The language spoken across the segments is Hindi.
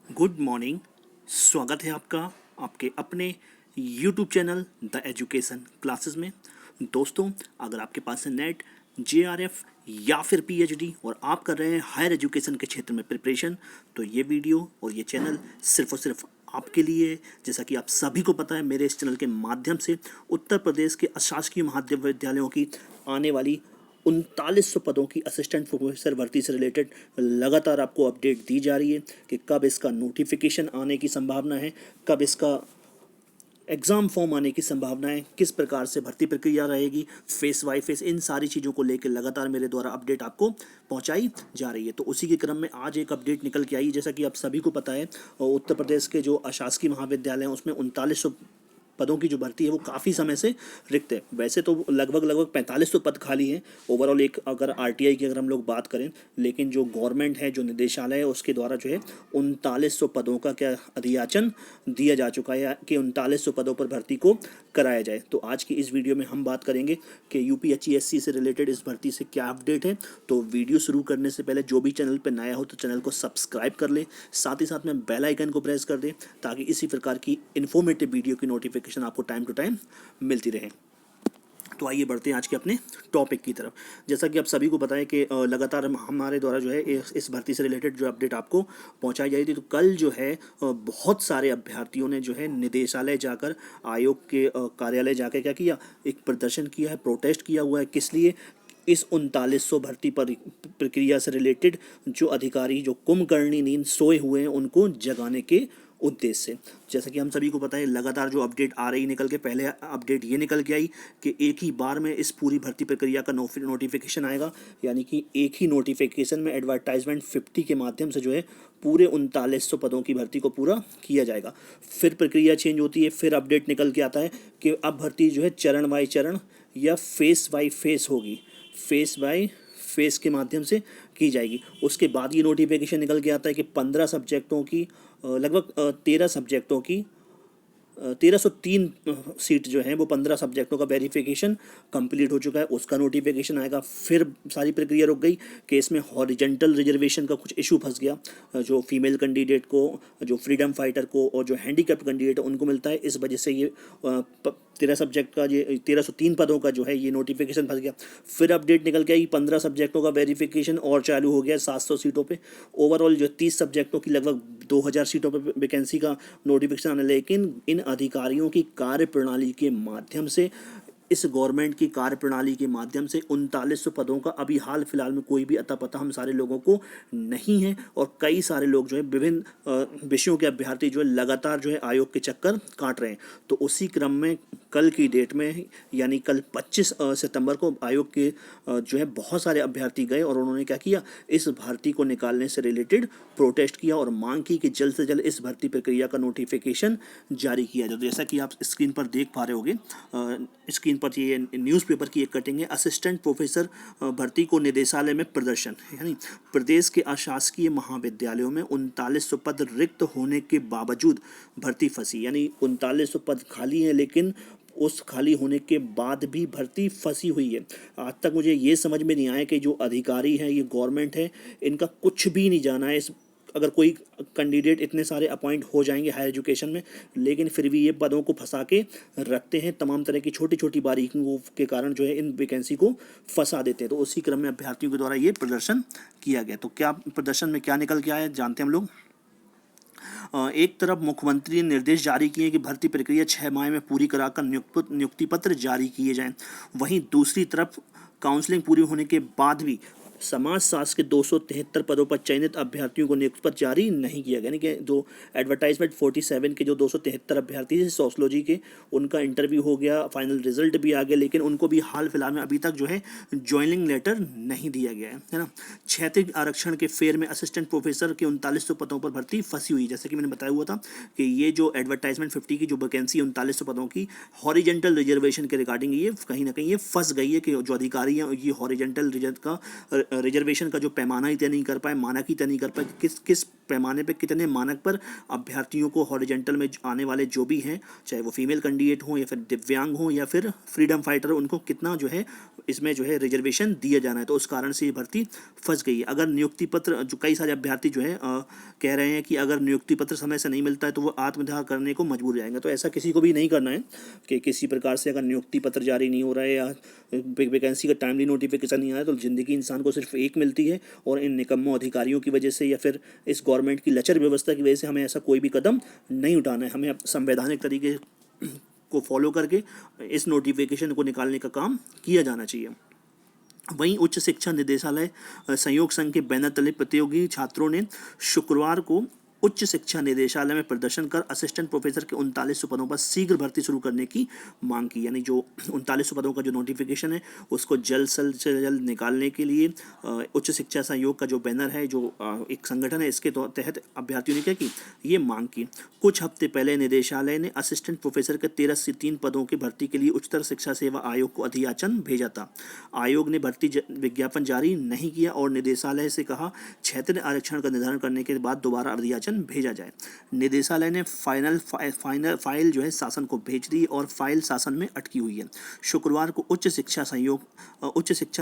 Good morning. स्वागत है आपका आपके अपने YouTube channel the education classes में। दोस्तों, अगर आपके पास है नेट, जेआरएफ या फिर पीएचडी और आप कर रहे हैं हायर एजुकेशन के क्षेत्र में प्रिपरेशन, तो ये वीडियो और ये चैनल सिर्फ और सिर्फ आपके लिए है। जैसा कि आप सभी को पता है, मेरे इस चैनल के माध्यम से उत्तर प्रदेश के अशासकीय महाविद्यालयों की आने वाली 3900 पदों की असिस्टेंट प्रोफेसर भर्ती से रिलेटेड लगातार आपको अपडेट दी जा रही है कि कब इसका नोटिफिकेशन आने की संभावना है, कब इसका एग्ज़ाम फॉर्म आने की संभावना है, किस प्रकार से भर्ती प्रक्रिया रहेगी, फेस बाय फेस, इन सारी चीज़ों को लेकर लगातार मेरे द्वारा अपडेट आपको पहुंचाई जा रही है। तो उसी के क्रम में आज एक अपडेट निकल के आई। जैसा कि आप सभी को पता है, उत्तर प्रदेश के जो अशासकीय महाविद्यालय हैं उसमें 3900 पदों की जो भर्ती है वो काफ़ी समय से रिक्त है। वैसे तो लगभग 4500 पद खाली हैं ओवरऑल, एक अगर आरटीआई की अगर हम लोग बात करें, लेकिन जो गवर्नमेंट है, जो निदेशालय है, उसके द्वारा जो है 3900 पदों का क्या अधियाचन दिया जा चुका है कि 3900 पदों पर भर्ती को कराया जाए। तो आज की इस वीडियो में हम बात करेंगे कि यूपीएचईएससी से रिलेटेड इस भर्ती से क्या अपडेट है। तो वीडियो शुरू करने से पहले जो भी चैनल पर नया हो तो चैनल को सब्सक्राइब कर ले, साथ ही साथ में बेल आइकन को प्रेस कर दे ताकि इसी प्रकार की इन्फॉर्मेटिव वीडियो की नोटिफिकेशन आपको टाइम टू टाइम मिलती रहे। तो आइए बढ़ते हैं आज के अपने टॉपिक की तरफ। जैसा कि आप सभी को पता है कि लगातार हमारे द्वारा जो है इस भर्ती से रिलेटेड जो अपडेट आपको पहुंचाई जा रही थी। तो कल जो है बहुत सारे अभ्यर्थियों ने जो है निदेशालय जाकर, आयोग के कार्यालय जाकर क्या किया, एक प्रदर्शन किया है, प्रोटेस्ट किया हुआ है। किस लिए? इस 3900 भर्ती प्रक्रिया से रिलेटेड जो अधिकारी जो कुंभकर्णी नींद सोए हुए हैं उनको जगाने के उद्देश्य से। जैसा कि हम सभी को पता है, लगातार जो अपडेट आ रही निकल के, पहले अपडेट ये निकल के आई कि एक ही बार में इस पूरी भर्ती प्रक्रिया का नोटिफिकेशन आएगा, यानी कि एक ही नोटिफिकेशन में एडवर्टाइजमेंट 50 के माध्यम से जो है पूरे 3900 पदों की भर्ती को पूरा किया जाएगा। फिर प्रक्रिया चेंज होती है, फिर अपडेट निकल के आता है कि अब भर्ती जो है चरण बाय चरण या फेस बाय फेस होगी, फेस बाय फेस के माध्यम से की जाएगी। उसके बाद ये नोटिफिकेशन निकल के आता है कि 15 सब्जेक्टों की लगभग 13 सब्जेक्टों की 1303 सीट जो है वो 15 सब्जेक्टों का वेरिफिकेशन कंप्लीट हो चुका है, उसका नोटिफिकेशन आएगा। फिर सारी प्रक्रिया रुक गई कि इसमें हॉरिजेंटल रिजर्वेशन का कुछ इशू फंस गया, जो फीमेल कैंडिडेट को, जो फ्रीडम फाइटर को और जो हैंडीकैप्ड कैंडिडेट है उनको मिलता है। इस वजह से ये 13 सब्जेक्ट का, ये 1303 पदों का जो है ये नोटिफिकेशन फंस गया। फिर अपडेट निकल के आई, 15 सब्जेक्टों का वेरिफिकेशन और चालू हो गया 700 सीटों पे। ओवरऑल जो 30 सब्जेक्टों की लगभग 2000 सीटों पर वैकेंसी का नोटिफिकेशन आने, लेकिन इन अधिकारियों की कार्यप्रणाली के माध्यम से, इस गवर्नमेंट की कार्यप्रणाली के माध्यम से 3900 पदों का अभी हाल फिलहाल में कोई भी अता पता हम सारे लोगों को नहीं है। और कई सारे लोग जो है विभिन्न विषयों के अभ्यर्थी जो है लगातार जो है आयोग के चक्कर काट रहे हैं। तो उसी क्रम में कल की डेट में, यानी कल 25 सितंबर को आयोग के जो है बहुत सारे अभ्यर्थी गए और उन्होंने क्या किया, इस भर्ती को निकालने से रिलेटेड प्रोटेस्ट किया और मांग की कि जल्द से जल्द इस भर्ती प्रक्रिया का नोटिफिकेशन जारी किया जाए। जैसा कि आप स्क्रीन पर देख पा रहे होंगे, स्क्रीन पर ये न्यूज़पेपर की एक कटिंग है। असिस्टेंट प्रोफेसर भर्ती को निदेशालय में प्रदर्शन, यानी प्रदेश के अशासकीय महाविद्यालयों में 3900 पद रिक्त होने के बावजूद भर्ती फंसी, यानी 3900 पद खाली हैं लेकिन उस खाली होने के बाद भी भर्ती फंसी हुई है। आज तक मुझे ये समझ में नहीं आया कि जो अधिकारी हैं, ये गवर्नमेंट है, इनका कुछ भी नहीं जाना है। अगर कोई कैंडिडेट इतने सारे अपॉइंट हो जाएंगे हायर एजुकेशन में, लेकिन फिर भी ये पदों को फंसा के रखते हैं, तमाम तरह की छोटी छोटी बारीकियों के कारण जो है इन वैकेंसी को फंसा देते हैं। तो उसी क्रम में अभ्यर्थियों के द्वारा ये प्रदर्शन किया गया। तो क्या प्रदर्शन में क्या निकल के आया जानते हैं हम लोग। एक तरफ मुख्यमंत्री ने निर्देश जारी किए कि भर्ती प्रक्रिया 6 माह में पूरी कराकर नियुक्ति पत्र जारी किए जाएं। वहीं दूसरी तरफ काउंसलिंग पूरी होने के बाद भी समाज शास्त्र के 273 पदों पर चयनित अभ्यर्थियों को नियुक्ति पत्र जारी नहीं किया गया। यानी कि जो एडवर्टाइजमेंट 47 के जो 273 अभ्यर्थी थे सोशलॉजी के, उनका इंटरव्यू हो गया, फाइनल रिजल्ट भी आ गया, लेकिन उनको भी हाल फिलहाल में अभी तक जो है ज्वाइनिंग लेटर नहीं दिया गया है ना। क्षैतिज आरक्षण के फेर में असिस्टेंट प्रोफेसर के 3900 पदों पर भर्ती फंसी हुई। जैसे कि मैंने बताया हुआ था कि ये जो एडवर्टाइजमेंट 50 की जो वैकेंसी 3900 पदों की हॉरिजेंटल रिजर्वेशन के रिगार्डिंग ये कहीं ना कहीं ये फंस गई है कि जो अधिकारी हैं ये हॉरिजेंटल रिजर्व का रिजर्वेशन का जो पैमाना ही तय नहीं कर पाए, मानक ही तय नहीं कर पाए, किस किस पैमाने पे कितने मानक पर अभ्यर्थियों को हॉरिजेंटल में आने वाले जो भी हैं, चाहे वो फीमेल कैंडिडेट हो या फिर दिव्यांग हो या फिर फ्रीडम फाइटर, उनको कितना जो है इसमें जो है रिजर्वेशन दिया जाना है। तो उस कारण से ये भर्ती फंस गई है। अगर नियुक्ति पत्र, जो कई सारे अभ्यर्थी जो है कह रहे हैं कि अगर नियुक्ति पत्र समय से नहीं मिलता है तो वो आत्मदाह करने को मजबूर हो जाएंगे। तो ऐसा किसी को भी नहीं करना है कि किसी प्रकार से अगर नियुक्ति पत्र जारी नहीं हो रहा है या वैकेंसी का टाइमली नोटिफिकेशन नहीं आ रहा है तो ज़िंदगी इंसान को सिर्फ एक मिलती है, और इन निकम्मों अधिकारियों की वजह से या फिर इस गवर्नमेंट की लचर व्यवस्था की वजह से हमें ऐसा कोई भी कदम नहीं उठाना है। हमें संवैधानिक तरीके को फॉलो करके इस नोटिफिकेशन को निकालने का काम किया जाना चाहिए। वहीं उच्च शिक्षा निदेशालय संयोग संघ के बैनर तले प्रतियोगी छात्रों ने शुक्रवार को उच्च शिक्षा निदेशालय में प्रदर्शन कर असिस्टेंट प्रोफेसर के 3900 पदों पर शीघ्र भर्ती शुरू करने की मांग की। यानी जो 3900 पदों का जो नोटिफिकेशन है उसको जल्द से जल्द निकालने के लिए उच्च शिक्षा सहयोग का जो बैनर है, जो एक संगठन है, इसके तहत अभ्यर्थियों ने क्या की, ये मांग की। कुछ हफ्ते पहले निदेशालय ने असिस्टेंट प्रोफेसर के 13 से 3 पदों की भर्ती के लिए उच्चतर शिक्षा सेवा आयोग को अधियाचन भेजा था। आयोग ने भर्ती विज्ञापन जारी नहीं किया और निदेशालय से कहा क्षेत्रीय आरक्षण का निर्धारण करने के बाद दोबारा अधियाचन भेजा जाए। निदेशालय ने फाइल जो है शासन को भेज दी और फाइल शासन में अटकी हुई है। शुक्रवार को उच्च शिक्षा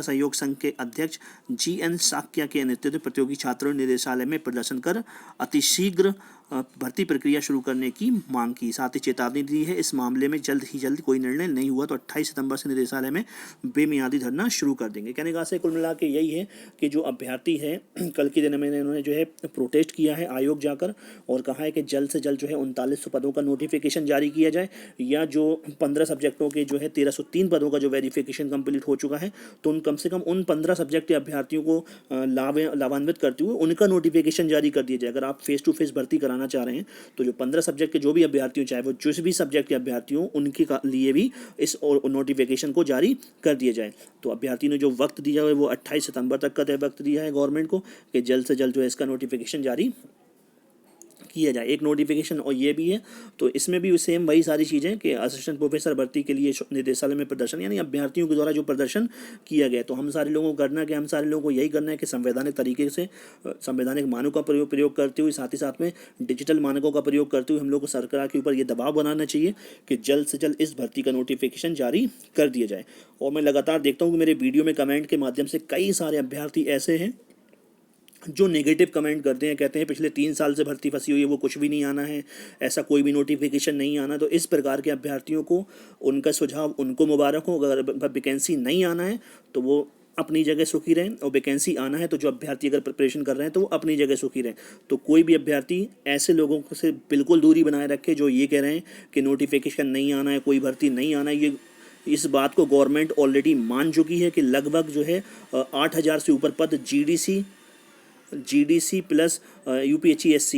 सहयोग संघ के अध्यक्ष GN साक्या के नेतृत्व में प्रतियोगी छात्रों ने निदेशालय में प्रदर्शन कर अतिशीघ्र भर्ती प्रक्रिया शुरू करने की मांग की। साथ ही चेतावनी दी है इस मामले में जल्द ही जल्द कोई निर्णय नहीं हुआ तो 28 सितंबर से निदेशालय में बेमियादी धरना शुरू कर देंगे। कहने का से कुल मिला के यही है कि जो अभ्यर्थी है कल के दिन में इन्होंने जो है प्रोटेस्ट किया है आयोग जाकर और कहा है कि जल्द से जल्द जो है 3900 पदों का नोटिफिकेशन जारी किया जाए, या जो 15 सब्जेक्टों के जो है 1303 पदों का जो वेरिफिकेशन कंप्लीट हो चुका है तो उन कम से कम उन 15 सब्जेक्ट के अभ्यर्थियों को लाभान्वित करते हुए उनका नोटिफिकेशन जारी कर दिया जाए। अगर आप फेस टू फेस भर्ती कराना चाह रहे हैं तो जो 15 सब्जेक्ट के जो भी अभ्यर्थी हो, चाहे वो जिस भी सब्जेक्ट के अभ्यर्थी हो, उनके लिए भी इस नोटिफिकेशन को जारी कर दिया जाए। तो अभ्यर्थी ने जो वक्त दिया है वो 28 सितंबर तक का वक्त दिया है गवर्नमेंट को कि जल्द से जल्द जो है इसका नोटिफिकेशन जारी किया जाए। एक नोटिफिकेशन और ये भी है, तो इसमें भी सेम वही सारी चीज़ें कि असिस्टेंट प्रोफेसर भर्ती के लिए निदेशालय में प्रदर्शन, यानी अभ्यर्थियों के द्वारा जो प्रदर्शन किया गया, तो हम सारे लोगों को करना है कि हम सारे लोगों को यही करना है कि संवैधानिक तरीके से संवैधानिक मानकों का प्रयोग करते हुए साथ ही साथ में डिजिटल मानकों का प्रयोग करते हुए हम लोग को सरकार के ऊपर ये दबाव बनाना चाहिए कि जल्द से जल्द इस भर्ती का नोटिफिकेशन जारी कर दिया जाए। और मैं लगातार देखता हूँ कि मेरे वीडियो में कमेंट के माध्यम से कई सारे अभ्यर्थी ऐसे हैं जो नेगेटिव कमेंट करते हैं, कहते हैं पिछले 3 साल से भर्ती फंसी हुई है, वो कुछ भी नहीं आना है, ऐसा कोई भी नोटिफिकेशन नहीं आना। तो इस प्रकार के अभ्यर्थियों को उनका सुझाव, उनको मुबारक हो। अगर वैकेंसी नहीं आना है तो वो अपनी जगह सुखी रहें, और वैकेंसी आना है तो जो अभ्यर्थी अगर प्रिपरेशन कर रहे हैं तो वो अपनी जगह सुखी रहें। तो कोई भी अभ्यर्थी ऐसे लोगों से बिल्कुल दूरी बनाए रखे जो ये कह रहे हैं कि नोटिफिकेशन नहीं आना है, कोई भर्ती नहीं आना है। ये इस बात को गवर्नमेंट ऑलरेडी मान चुकी है कि लगभग जो है 8000 से ऊपर पद GDC प्लस UPHESC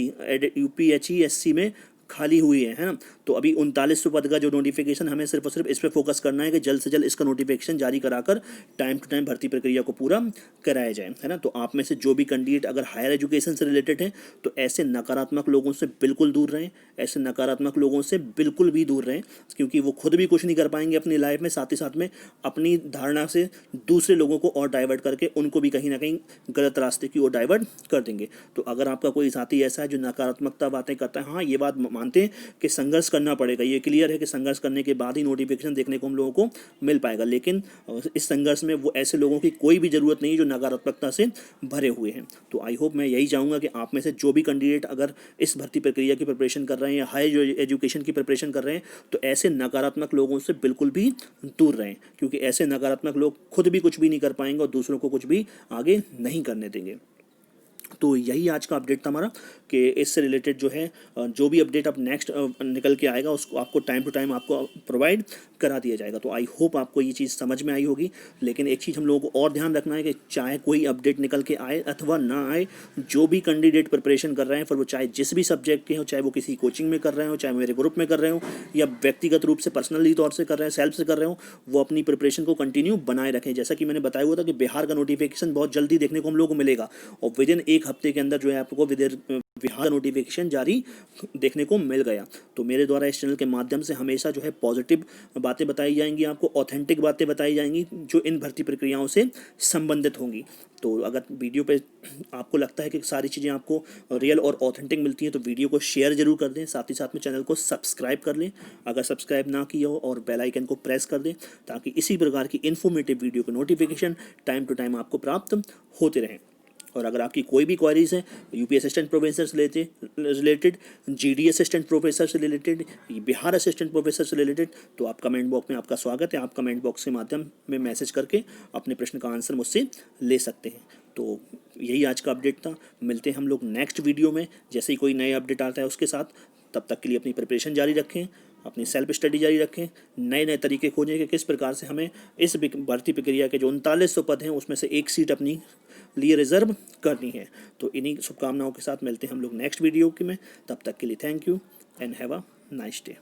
में खाली हुई है ना। तो अभी 3900 पद का जो नोटिफिकेशन, हमें सिर्फ और सिर्फ इस पर फोकस करना है कि जल्द से जल्द इसका नोटिफिकेशन जारी कराकर टाइम टू टाइम भर्ती प्रक्रिया को पूरा कराया जाए, है ना। तो आप में से जो भी कैंडिडेट अगर हायर एजुकेशन से रिलेटेड हैं तो ऐसे नकारात्मक लोगों से बिल्कुल दूर रहें, ऐसे नकारात्मक लोगों से बिल्कुल भी दूर रहें, क्योंकि वो खुद भी कुछ नहीं कर पाएंगे अपनी लाइफ में, साथ ही साथ में अपनी धारणा से दूसरे लोगों को और डाइवर्ट करके उनको भी कहीं ना कहीं गलत रास्ते की ओर डाइवर्ट कर देंगे। तो अगर आपका कोई साथी ऐसा है जो नकारात्मकता बातें करता है, हाँ ये बात मानते हैं कि संघर्ष करना पड़ेगा, ये क्लियर है कि संघर्ष करने के बाद ही नोटिफिकेशन देखने को हम लोगों को मिल पाएगा, लेकिन इस संघर्ष में वो ऐसे लोगों की कोई भी ज़रूरत नहीं है जो नकारात्मकता से भरे हुए हैं। तो आई होप, मैं यही चाहूँगा कि आप में से जो भी कैंडिडेट अगर इस भर्ती प्रक्रिया की प्रिपरेशन कर रहे हैं या हायर एजुकेशन की प्रिपरेशन कर रहे हैं तो ऐसे नकारात्मक लोगों से बिल्कुल भी दूर रहें, क्योंकि ऐसे नकारात्मक लोग खुद भी कुछ भी नहीं कर पाएंगे और दूसरों को कुछ भी आगे नहीं करने देंगे। तो यही आज का अपडेट था हमारा कि इससे रिलेटेड जो है जो भी अपडेट अब नेक्स्ट निकल के आएगा उसको आपको टाइम टू टाइम आपको प्रोवाइड करा दिया जाएगा। तो आई होप आपको ये चीज़ समझ में आई होगी। लेकिन एक चीज़ हम लोगों को और ध्यान रखना है कि चाहे कोई अपडेट निकल के आए अथवा ना आए, जो भी कैंडिडेट प्रिपरेशन कर रहे हैं, फिर वो चाहे जिस भी सब्जेक्ट के हो, चाहे वो किसी कोचिंग में कर रहे हो, चाहे मेरे ग्रुप में कर रहे हो, या व्यक्तिगत रूप से पर्सनली तौर से कर रहे हैं, सेल्फ से कर रहे हो, वो अपनी प्रिपरेशन को कंटिन्यू बनाए रखें। जैसा कि मैंने बताया हुआ था कि बिहार का नोटिफिकेशन बहुत जल्दी देखने को हम लोग को मिलेगा और विदिन 1 एक हफ्ते के अंदर जो है आपको विहार नोटिफिकेशन जारी देखने को मिल गया। तो मेरे द्वारा इस चैनल के माध्यम से हमेशा जो है पॉजिटिव बातें बताई जाएंगी, आपको ऑथेंटिक बातें बताई जाएंगी जो इन भर्ती प्रक्रियाओं से संबंधित होंगी। तो अगर वीडियो पे आपको लगता है कि सारी चीज़ें आपको रियल और ऑथेंटिक मिलती हैं तो वीडियो को शेयर जरूर कर दें, साथ ही साथ में चैनल को सब्सक्राइब कर लें अगर सब्सक्राइब ना किया हो, और बेल आइकन को प्रेस कर दें ताकि इसी प्रकार की इन्फॉर्मेटिव वीडियो के नोटिफिकेशन टाइम टू टाइम आपको प्राप्त होते रहें। और अगर आपकी कोई भी क्वारीज है यूपी असिस्टेंट प्रोफेसर से रिलेटेड, जीडी असिस्टेंट प्रोफेसर से रिलेटेड, बिहार असिस्टेंट प्रोफेसर से रिलेटेड, तो आप कमेंट बॉक्स में आपका स्वागत है। आप कमेंट बॉक्स के माध्यम में मैसेज करके अपने प्रश्न का आंसर मुझसे ले सकते हैं। तो यही आज का अपडेट था। मिलते हैं हम लोग नेक्स्ट वीडियो में जैसे ही कोई नए अपडेट आता है उसके साथ। तब तक के लिए अपनी प्रिपरेशन जारी रखें, अपनी सेल्फ स्टडी जारी रखें, नए नए तरीके खोजें कि किस प्रकार से हमें इस भर्ती प्रक्रिया के जो 3900 पद हैं उसमें से एक सीट अपनी लिए रिजर्व करनी है। तो इन्हीं शुभकामनाओं के साथ मिलते हैं हम लोग नेक्स्ट वीडियो में। तब तक के लिए thank you and have a nice day.